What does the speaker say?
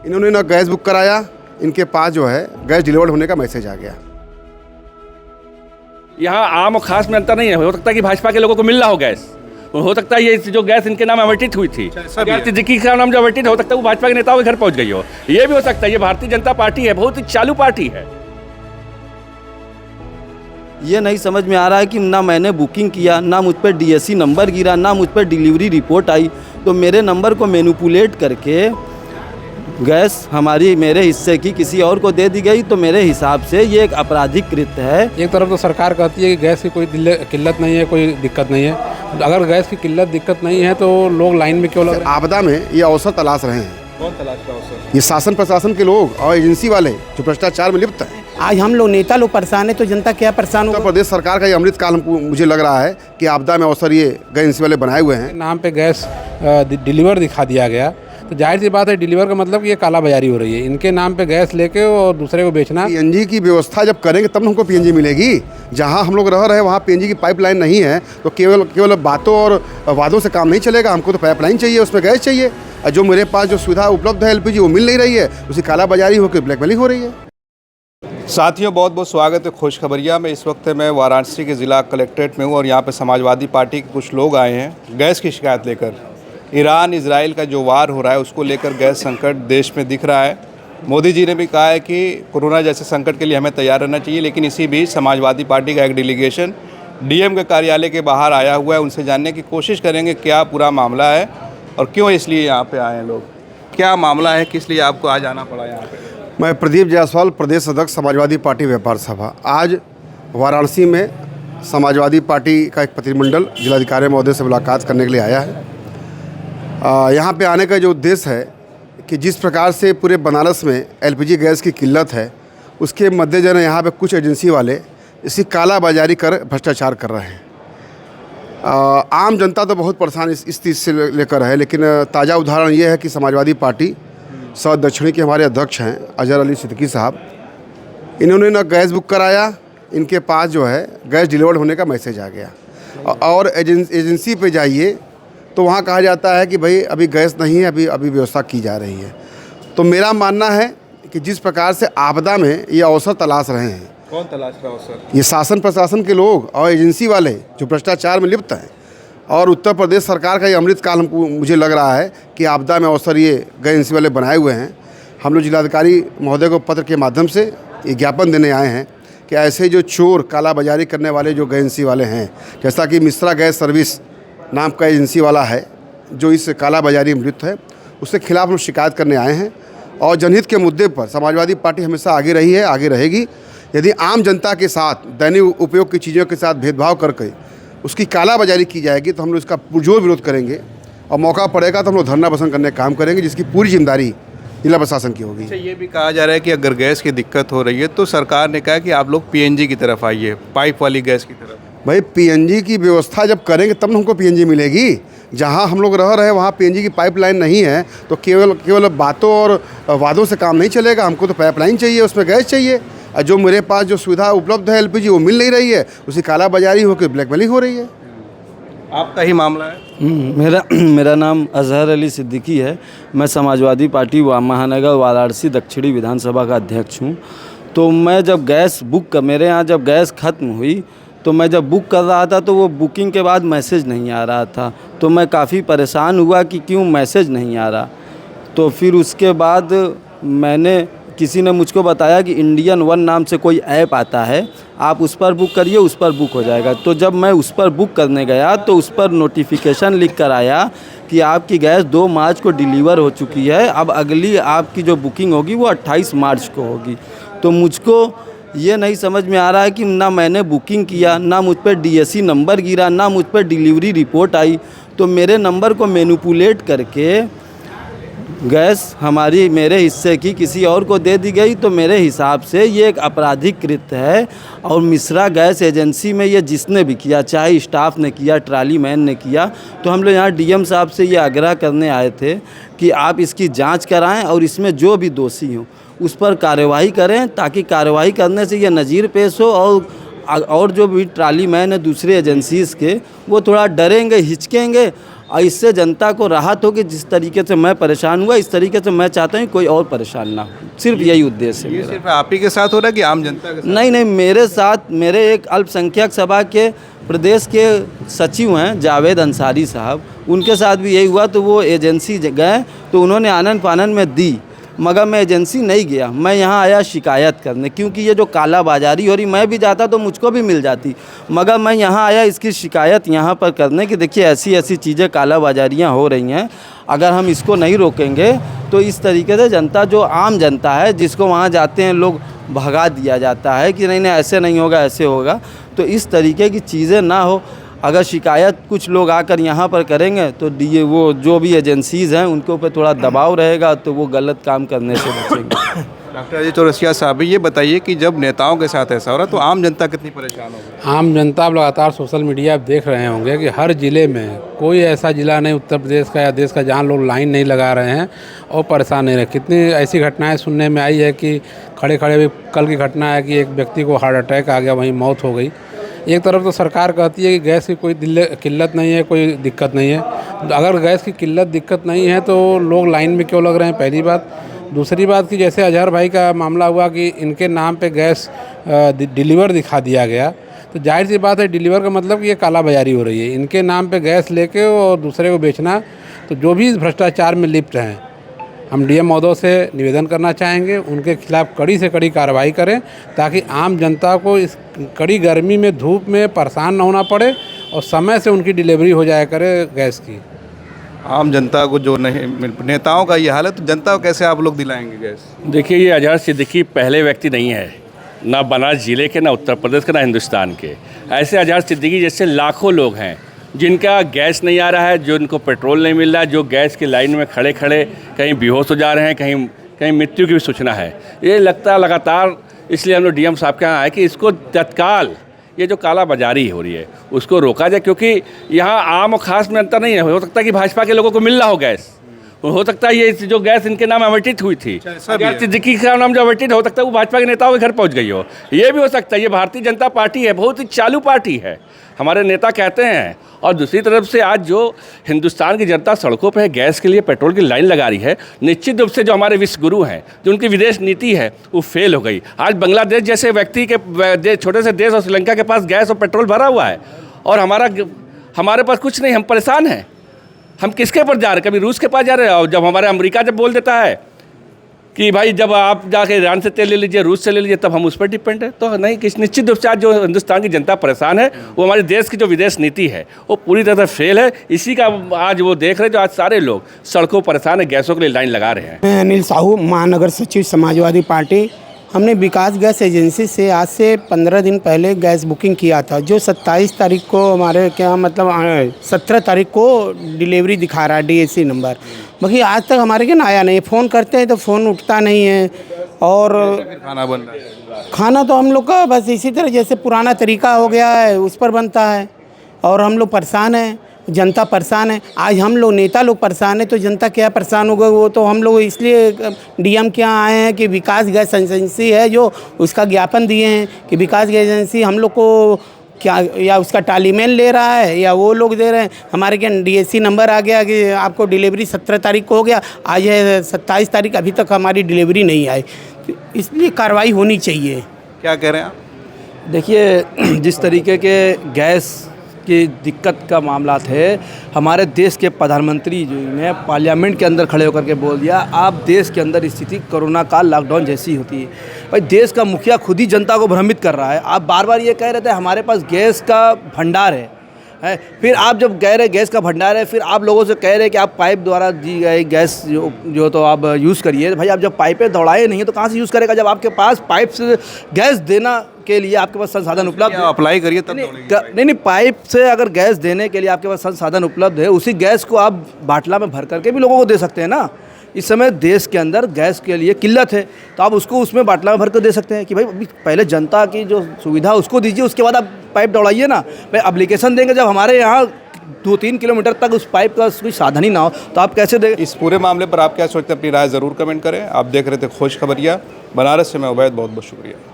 इन्होंने ना gas book कराया, इनके पास जो है गैस डिलीवर्ड होने का मैसेज आ गया। यहाँ आम और खास में अंतर नहीं है। हो सकता है कि भाजपा के लोगों को मिल रहा हो गैस, हो सकता है ये जो गैस इनके नाम आवंटित हुई थी, गैस सिद्दीकी का नाम जो आवंटित हो सकता है वो भाजपा के नेताओं के घर पहुंच गई हो। ये भी हो सकता है। ये भारतीय जनता पार्टी है, बहुत ही चालू पार्टी है। ये नहीं समझ में आ रहा है कि ना मैंने बुकिंग किया, ना मुझ पर डीएससी नंबर गिरा, ना मुझ पर डिलीवरी रिपोर्ट आई, तो मेरे नंबर को मैनिपुलेट करके गैस मेरे हिस्से की किसी और को दे दी गई। तो मेरे हिसाब से ये एक आपराधिक कृत्य है। एक तरफ तो सरकार कहती है कि गैस की कोई किल्लत नहीं है, कोई दिक्कत नहीं है। अगर गैस की दिक्कत नहीं है तो लोग लाइन में क्यों लग रहे हैं? आपदा में ये अवसर तलाश रहे हैं। कौन तलाश का अवसर? ये शासन प्रशासन के लोग और एजेंसी वाले जो भ्रष्टाचार में लिप्त हैं। आज हम लोग नेता लोग परेशान है तो जनता क्या परेशान उत्तर होगा? प्रदेश सरकार का ये अमृत काल मुझे लग रहा है कि आपदा में अवसर ये गैस एजेंसी वाले बनाए हुए हैं। नाम पे गैस डिलीवर दिखा दिया गया, तो जाहिर सी बात है डिलीवर का मतलब कि ये काला बाजारी हो रही है। इनके नाम पे गैस लेके और दूसरे को बेचना। पीएनजी की व्यवस्था जब करेंगे तब हमको पीएनजी मिलेगी। जहां हम लोग रह रहे हैं वहां पीएनजी की पाइपलाइन नहीं है, तो केवल बातों और वादों से काम नहीं चलेगा। हमको तो पाइपलाइन चाहिए, उसमें गैस चाहिए। और जो मेरे पास जो सुविधा उपलब्ध है एलपीजी वो मिल नहीं रही है, उसी काला बाजारी होकर ब्लैकमेलिंग हो रही है। साथियों, बहुत बहुत स्वागत है खुशखबरिया में। इस वक्त मैं वाराणसी के ज़िला कलेक्ट्रेट में हूँ और यहाँ पे समाजवादी पार्टी के कुछ लोग आए हैं गैस की शिकायत लेकर। ईरान इजराइल का जो वार हो रहा है उसको लेकर गैस संकट देश में दिख रहा है। मोदी जी ने भी कहा है कि कोरोना जैसे संकट के लिए हमें तैयार रहना चाहिए, लेकिन इसी बीच समाजवादी पार्टी का एक डेलीगेशन डीएम के कार्यालय के बाहर आया हुआ है। उनसे जानने की कोशिश करेंगे क्या पूरा मामला है और क्यों इसलिए यहाँ पे आए हैं लोग, क्या मामला है, किस लिए आपको आज आना पड़ा यहाँ पे। मैं प्रदीप जायसवाल, प्रदेश अध्यक्ष समाजवादी पार्टी व्यापार सभा। आज वाराणसी में समाजवादी पार्टी का एक प्रतिनिधिमंडल जिलाधिकारी महोदय से मुलाकात करने के लिए आया है। यहाँ पे आने का जो उद्देश्य है कि जिस प्रकार से पूरे बनारस में एलपीजी गैस की किल्लत है, उसके मद्देनजर यहाँ पे कुछ एजेंसी वाले इसकी काला बाजारी कर भ्रष्टाचार कर रहे हैं। आम जनता तो बहुत परेशान इस चीज़ से लेकर है, लेकिन ताज़ा उदाहरण ये है कि समाजवादी पार्टी साउथ दक्षिणी के हमारे अध्यक्ष हैं अजहर अली सिद्दीकी साहब। इन्होंने ना गैस बुक कराया, इनके पास जो है गैस डिलीवर्ड होने का मैसेज आ गया। और एजेंसी पे जाइए तो वहाँ कहा जाता है कि भाई अभी गैस नहीं है, अभी व्यवस्था की जा रही है। तो मेरा मानना है कि जिस प्रकार से आपदा में ये अवसर तलाश रहे हैं। कौन तलाश का अवसर? ये शासन प्रशासन के लोग और एजेंसी वाले जो भ्रष्टाचार में लिप्त हैं। और उत्तर प्रदेश सरकार का ये अमृत काल मुझे लग रहा है कि आपदा में अवसर ये गैस एजेंसी वाले बनाए हुए हैं। हम लोग जिलाधिकारी महोदय को पत्र के माध्यम से ये ज्ञापन देने आए हैं कि ऐसे जो चोर काला बाजारी करने वाले जो गैस एजेंसी वाले हैं, जैसा कि मिश्रा गैस सर्विस नाम का एजेंसी वाला है जो इस काला बाजारी में लिप्त है, उसके खिलाफ हम शिकायत करने आए हैं। और जनहित के मुद्दे पर समाजवादी पार्टी हमेशा आगे रही है, आगे रहेगी। यदि आम जनता के साथ दैनिक उपयोग की चीज़ों के साथ भेदभाव करके उसकी काला बाजारी की जाएगी तो हम लोग इसका पुरजोर विरोध करेंगे। और मौका पड़ेगा तो हम लोग धरना प्रदर्शन करने का काम करेंगे, जिसकी पूरी जिम्मेदारी जिला प्रशासन की होगी। अच्छा, ये भी कहा जा रहा है कि अगर गैस की दिक्कत हो रही है तो सरकार ने कहा कि आप लोग पीएनजी की तरफ आइए, पाइप वाली गैस की तरफ। भाई पीएनजी की व्यवस्था जब करेंगे तब हमको पीएनजी मिलेगी। जहां हम लोग रह रहे हैं वहां पीएनजी की पाइपलाइन नहीं है, तो केवल बातों और वादों से काम नहीं चलेगा। हमको तो पाइपलाइन चाहिए, उसमें गैस चाहिए। और जो मेरे पास जो सुविधा उपलब्ध है एलपीजी वो मिल नहीं रही है, उसी काला बाजारी होकर ब्लैकमेलिंग हो रही है। आपका ही मामला है? मेरा नाम अजहर अली सिद्दीकी है। मैं समाजवादी पार्टी महानगर वाराणसी दक्षिणी विधानसभा का अध्यक्ष हूँ। तो मैं जब मेरे यहाँ जब गैस ख़त्म हुई तो मैं जब बुक कर रहा था तो वो बुकिंग के बाद मैसेज नहीं आ रहा था। तो मैं काफ़ी परेशान हुआ कि क्यों मैसेज नहीं आ रहा। तो फिर उसके बाद किसी ने मुझको बताया कि इंडियन वन नाम से कोई ऐप आता है, आप उस पर बुक करिए, उस पर बुक हो जाएगा। तो जब मैं उस पर बुक करने गया तो उस पर नोटिफिकेशन लिख कर आया कि आपकी गैस 2 मार्च को डिलीवर हो चुकी है, अब अगली आपकी जो बुकिंग होगी वो 28 मार्च को होगी। तो मुझको ये नहीं समझ में आ रहा है कि ना मैंने बुकिंग किया, ना मुझ पर डीएससी नंबर गिरा, ना मुझ पर डिलीवरी रिपोर्ट आई, तो मेरे नंबर को मैनिपुलेट करके गैस मेरे हिस्से की किसी और को दे दी गई। तो मेरे हिसाब से ये एक आपराधिक कृत्य है। और मिश्रा गैस एजेंसी में ये जिसने भी किया, चाहे स्टाफ ने किया, ट्राली मैन ने किया, तो हम लोग यहाँ डीएम साहब से ये आग्रह करने आए थे कि आप इसकी जांच कराएं और इसमें जो भी दोषी हों उस पर कार्रवाई करें, ताकि कार्रवाई करने से ये नज़ीर पेश हो और जो भी ट्राली मैन है दूसरे एजेंसीज़ के वो थोड़ा डरेंगे, हिचकेंगे और इससे जनता को राहत हो कि जिस तरीके से मैं परेशान हुआ इस तरीके से मैं चाहता हूँ कोई और परेशान ना हो। सिर्फ यही उद्देश्य है ये मेरा। सिर्फ आप ही के साथ हो रहा है कि आम जनता के साथ? नहीं नहीं, मेरे साथ मेरे एक अल्पसंख्यक सभा के प्रदेश के सचिव हैं जावेद अंसारी साहब, उनके साथ भी यही हुआ। तो वो एजेंसी गए तो उन्होंने आनन फानन में दी, मगर मैं एजेंसी नहीं गया। मैं यहाँ आया शिकायत करने, क्योंकि ये जो कालाबाजारी हो रही, मैं भी जाता तो मुझको भी मिल जाती, मगर मैं यहाँ आया इसकी शिकायत यहाँ पर करने कि देखिए ऐसी ऐसी चीज़ें कालाबाजारियाँ हो रही हैं। अगर हम इसको नहीं रोकेंगे तो इस तरीके से जनता, जो आम जनता है, जिसको वहाँ जाते हैं लोग भगा दिया जाता है कि नहीं नहीं ऐसे नहीं होगा ऐसे होगा। तो इस तरीके की चीज़ें ना हो। अगर शिकायत कुछ लोग आकर यहाँ पर करेंगे तो ये वो जो भी एजेंसीज़ हैं उनके ऊपर थोड़ा दबाव रहेगा तो वो गलत काम करने से बचेंगे। डॉक्टर अजय चौरसिया साहब, ये बताइए कि जब नेताओं के साथ ऐसा हो रहा है तो आम जनता कितनी परेशान होगी? आम जनता आप लगातार सोशल मीडिया आप देख रहे होंगे कि हर ज़िले में कोई ऐसा ज़िला नहीं उत्तर प्रदेश का या देश का जहाँ लोग लाइन नहीं लगा रहे हैं और परेशान नहीं रहे। कितनी ऐसी घटनाएं सुनने में आई है कि खड़े खड़े भी, कल की घटना है कि एक व्यक्ति को हार्ट अटैक आ गया, वहीं मौत हो गई। एक तरफ तो सरकार कहती है कि गैस की कोई किल्लत नहीं है, कोई दिक्कत नहीं है। अगर गैस की किल्लत दिक्कत नहीं है तो लोग लाइन में क्यों लग रहे हैं, पहली बात। दूसरी बात कि जैसे अजहर भाई का मामला हुआ कि इनके नाम पे गैस डिलीवर दिखा दिया गया, तो जाहिर सी बात है डिलीवर का मतलब कि ये काला बाजारी हो रही है। इनके नाम पे गैस लेके और दूसरे को बेचना, तो जो भी भ्रष्टाचार में लिप्त हैं, हम डीएम महोदय से निवेदन करना चाहेंगे उनके खिलाफ़ कड़ी से कड़ी कार्रवाई करें, ताकि आम जनता को इस कड़ी गर्मी में धूप में परेशान न होना पड़े और समय से उनकी डिलीवरी हो जाया करे गैस की। आम जनता को जो नहीं, नेताओं का ये हाल है तो जनता को कैसे आप लोग दिलाएंगे गैस? देखिए, ये अजहर सिद्दीकी पहले व्यक्ति नहीं है, ना बनारस जिले के, ना उत्तर प्रदेश के, ना हिंदुस्तान के। ऐसे अजहर सिद्दीकी जैसे लाखों लोग हैं जिनका गैस नहीं आ रहा है, जो इनको पेट्रोल नहीं मिल रहा है, जो गैस की लाइन में खड़े खड़े कहीं बेहोश हो जा रहे हैं, कहीं मृत्यु की भी सूचना है। ये लगता लगातार, इसलिए हम लोग डीएम साहब के यहाँ आए कि इसको तत्काल ये जो काला बाजारी हो रही है उसको रोका जाए, क्योंकि यहाँ आम और ख़ास में अंतर नहीं है। हो सकता है कि भाजपा के लोगों को मिल रहा हो गैस, हो सकता है ये जो गैस इनके नाम आवंटित हुई थी, अजहर सिद्दीकी का नाम जो आवंटित हो सकता है वो भाजपा के नेताओं के घर पहुंच गई हो। ये भी हो सकता है। ये भारतीय जनता पार्टी है, बहुत ही चालू पार्टी है, हमारे नेता कहते हैं। और दूसरी तरफ से आज जो हिंदुस्तान की जनता सड़कों पर गैस के लिए पेट्रोल की लाइन लगा रही है, निश्चित रूप से जो हमारे विश्व गुरु हैं, जो उनकी विदेश नीति है वो फेल हो गई। आज बांग्लादेश जैसे व्यक्ति के छोटे से देश और श्रीलंका के पास गैस और पेट्रोल भरा हुआ है और हमारे पास कुछ नहीं, हम परेशान हैं। हम किसके पर जा रहे हैं? कभी रूस के पास जा रहे हैं, और जब हमारे अमेरिका जब बोल देता है कि भाई जब आप जाके ईरान से तेल ले लीजिए, रूस से ले लीजिए, तब हम उस पर डिपेंड है। तो नहीं, किस निश्चित रूप से आज जो हिंदुस्तान की जनता परेशान है वो हमारे देश की जो विदेश नीति है वो पूरी तरह से फेल है। इसी का आज वो देख रहे हैं, जो आज सारे लोग सड़कों परेशान है, गैसों के लिए लाइन लगा रहे हैं। मैं अनिल साहू, महानगर सचिव समाजवादी पार्टी। हमने विकास गैस एजेंसी से आज से 15 दिन पहले गैस बुकिंग किया था, जो 27 तारीख को हमारे क्या मतलब 17 तारीख को डिलीवरी दिखा रहा है DAC नंबर। बाकी आज तक हमारे क्या आया नहीं। फ़ोन करते हैं तो फ़ोन उठता नहीं है। और खाना बन रहा है? खाना तो हम लोग का बस इसी तरह जैसे पुराना तरीका हो गया है उस पर बनता है, और हम लोग परेशान हैं, जनता परेशान है। आज हम लोग नेता लोग परेशान हैं तो जनता क्या परेशान होगा? वो तो हम लोग इसलिए डीएम के यहाँ आए हैं कि विकास गैस एजेंसी है जो उसका ज्ञापन दिए हैं कि विकास गैस एजेंसी हम लोग को क्या या उसका टालीमेल ले रहा है या वो लोग दे रहे हैं। हमारे क्या DAC नंबर आ गया कि आपको डिलीवरी 17 तारीख को हो गया, आज है 27 तारीख, अभी तक हमारी डिलीवरी नहीं आई। तो इसलिए कार्रवाई होनी चाहिए। क्या कह रहे हैं आप? देखिए, जिस तरीके के गैस की दिक्कत का मामला थे, हमारे देश के प्रधानमंत्री जी ने पार्लियामेंट के अंदर खड़े होकर के बोल दिया, आप देश के अंदर स्थिति कोरोना काल लॉकडाउन जैसी होती है। भाई, देश का मुखिया खुद ही जनता को भ्रमित कर रहा है। आप बार बार ये कह रहे थे हमारे पास गैस का भंडार है, फिर आप जब कह रहे गैस का भंडार है, फिर आप लोगों से कह रहे कि आप पाइप द्वारा दी गई गैस जो तो आप यूज़ करिए। भाई, आप जब पाइपें दौड़ाए नहीं है तो कहाँ से यूज़ करेगा? जब आपके पास पाइप से गैस देना के लिए आपके पास संसाधन उपलब्ध है, अप्लाई करिए तब नहीं, पाइप से अगर गैस देने के लिए आपके पास संसाधन उपलब्ध है, उसी गैस को आप बाटला में भर करके भी लोगों को दे सकते हैं ना। इस समय देश के अंदर गैस के लिए किल्लत है, तो आप उसको उसमें बाटला में भर कर दे सकते हैं कि भाई अभी पहले जनता की जो सुविधा उसको दीजिए, उसके बाद आप पाइप दौड़ाइए ना। भाई, एप्लीकेशन देंगे जब हमारे यहाँ 2-3 किलोमीटर तक उस पाइप का कोई साधन ही ना हो तो आप कैसे देंगे? इस पूरे मामले पर आप क्या सोचते हैं? अपनी राय ज़रूर कमेंट करें। आप देख रहे थे खोज खबरिया बनारस से, मैं उबैद, बहुत बहुत शुक्रिया।